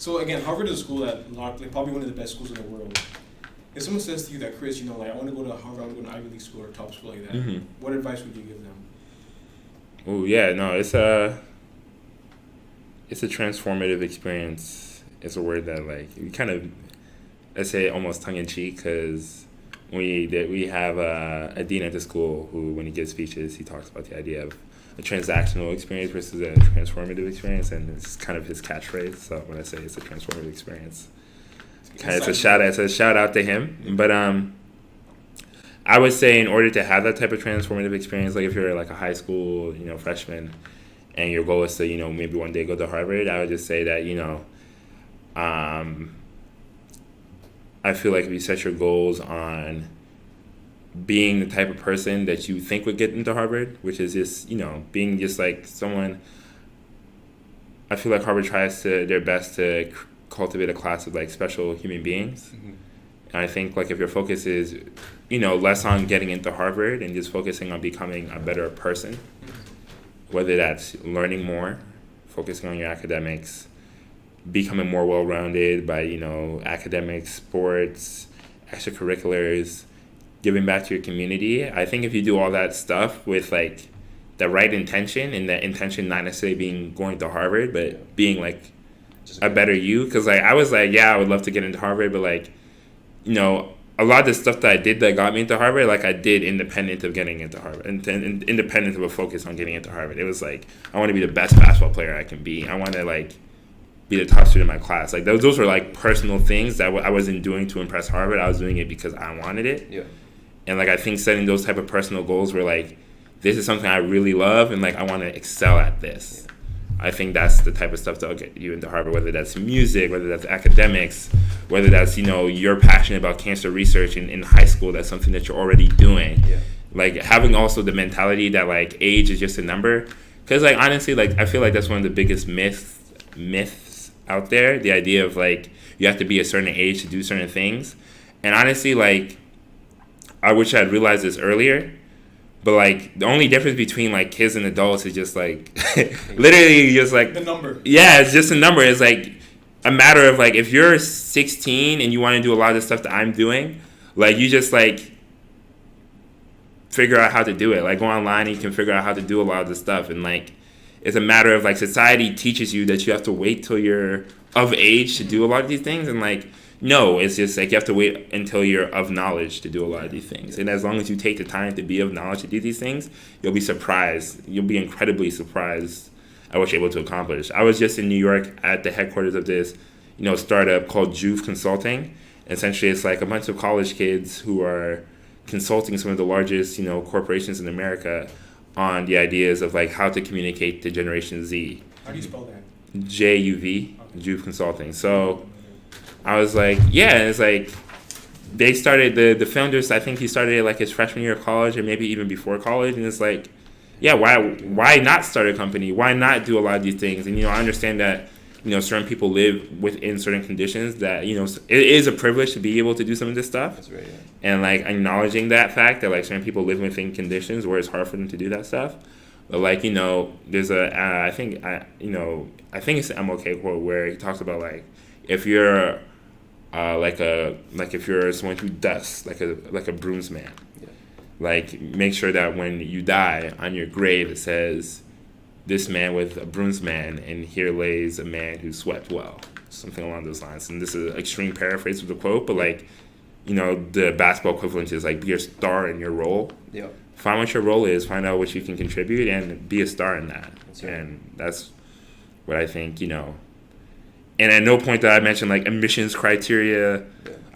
So again, Harvard is a school that probably one of the best schools in the world. If someone says to you that, Chris, I want to go to Harvard, I want to go to an Ivy League school or a top school like that, what advice would you give them? Oh yeah, no, it's a transformative experience. It's a word that we kind of, I say almost tongue in cheek, because we have a dean at the school who, when he gives speeches, he talks about the idea of a transactional experience versus a transformative experience, and it's kind of his catchphrase. So when I say it's a transformative experience, it's a shout out to him. But I would say, in order to have that type of transformative experience, like if you're like a high school freshman, and your goal is to maybe one day go to Harvard, I would just say that I feel like if you set your goals on being the type of person that you think would get into Harvard, which is just, being just like someone, I feel like Harvard tries their best to cultivate a class of special human beings. Mm-hmm. And I think if your focus is, less on getting into Harvard and just focusing on becoming a better person, whether that's learning more, focusing on your academics, becoming more well-rounded by, academics, sports, extracurriculars, giving back to your community. I think if you do all that stuff with the right intention, and that intention not necessarily being going to Harvard, but being a better you, because I was I would love to get into Harvard, but a lot of the stuff that I did that got me into Harvard, I did independent of getting into Harvard, and independent of a focus on getting into Harvard. It was I want to be the best basketball player I can be. I want to be the top student in my class. Those were personal things that I wasn't doing to impress Harvard. I was doing it because I wanted it. Yeah. And I think setting those type of personal goals where this is something I really love, and I want to excel at this. Yeah. I think that's the type of stuff that'll get you into Harvard, whether that's music, whether that's academics, whether that's, you're passionate about cancer research in high school, that's something that you're already doing. Yeah. Having also the mentality that age is just a number. Because honestly, I feel that's one of the biggest myths out there, the idea of you have to be a certain age to do certain things. And honestly, I wish I had realized this earlier, but the only difference between kids and adults is just literally just the number. Yeah, it's just a number. It's a matter of if you're 16 and you want to do a lot of the stuff that I'm doing, you just figure out how to do it. Go online and you can figure out how to do a lot of the stuff, and it's a matter of society teaches you that you have to wait till you're of age to do a lot of these things, and no, it's just you have to wait until you're of knowledge to do a lot of these things. And as long as you take the time to be of knowledge to do these things, you'll be surprised. You'll be incredibly surprised at what you're able to accomplish. I was just in New York at the headquarters of this, startup called Juve Consulting. Essentially, it's a bunch of college kids who are consulting some of the largest, corporations in America on the ideas of how to communicate to Generation Z. How do you spell that? JUV, Juve Consulting. So I was yeah, and it's they started, the founders, I think he started it his freshman year of college, or maybe even before college, and it's yeah, why not start a company? Why not do a lot of these things? And I understand that certain people live within certain conditions that it is a privilege to be able to do some of this stuff. That's right. Yeah. And acknowledging that fact that certain people live within conditions where it's hard for them to do that stuff. But there's I think it's an MLK quote where he talks about if you're if you're someone who dusts like a broomsman, make sure that when you die, on your grave it says, "This man with a broomsman, and here lays a man who swept well," something along those lines. And this is an extreme paraphrase of the quote, but the basketball equivalent is be a star in your role. Yeah. Find what your role is, find out what you can contribute, and be a star in that. That's right. And that's what I think, And at no point did I mention emissions criteria.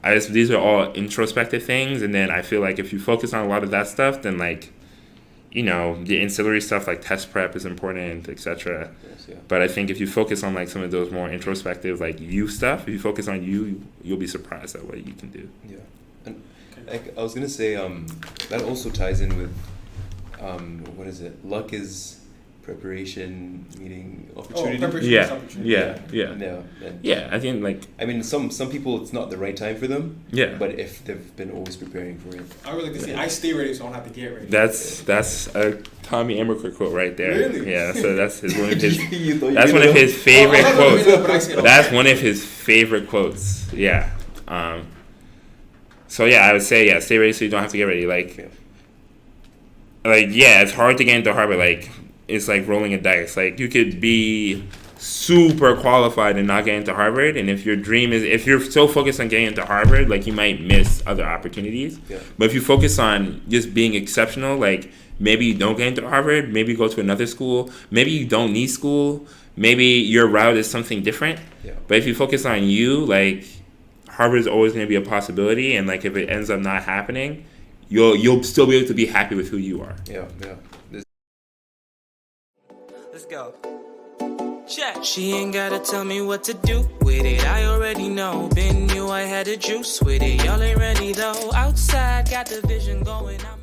Yeah. These are all introspective things, and then I feel if you focus on a lot of that stuff, then the ancillary stuff like test prep is important, etc. Yes, yeah. But I think if you focus on some of those more introspective you stuff, if you focus on you'll be surprised at what you can do. Yeah, and I was gonna say that also ties in with what is it? Luck is preparation meeting Oh, opportunity. preparation Yeah, is opportunity. yeah. No, and Yeah, I think like I mean, some people it's not the right time for them. yeah. But if they've been always preparing for it, I would like to say I stay ready, so I don't have to get ready. That's a Tommy Amaker quote right there. Really? Yeah, so that's one of his. You thought you That's did one of it? his favorite Oh, I quotes. don't know, but I say it all That's the one of his favorite quotes. Yeah. So yeah, I would say yeah, stay ready so you don't have to get ready. Like yeah, it's hard to get into Harvard. Like it's like rolling a dice. Like you could be super qualified and not get into Harvard, and if you're so focused on getting into Harvard, like you might miss other opportunities. Yeah. But if you focus on just being exceptional, like maybe you don't get into Harvard, maybe you go to another school, maybe you don't need school, maybe your route is something different. Yeah. But if you focus on you, like Harvard is always going to be a possibility, and like if it ends up not happening, you'll still be able to be happy with who you are. Yeah. Let's go. Check. She ain't gotta tell me what to do with it. I already know. Been knew I had a juice with it. Y'all ain't ready though. Outside, got the vision going out.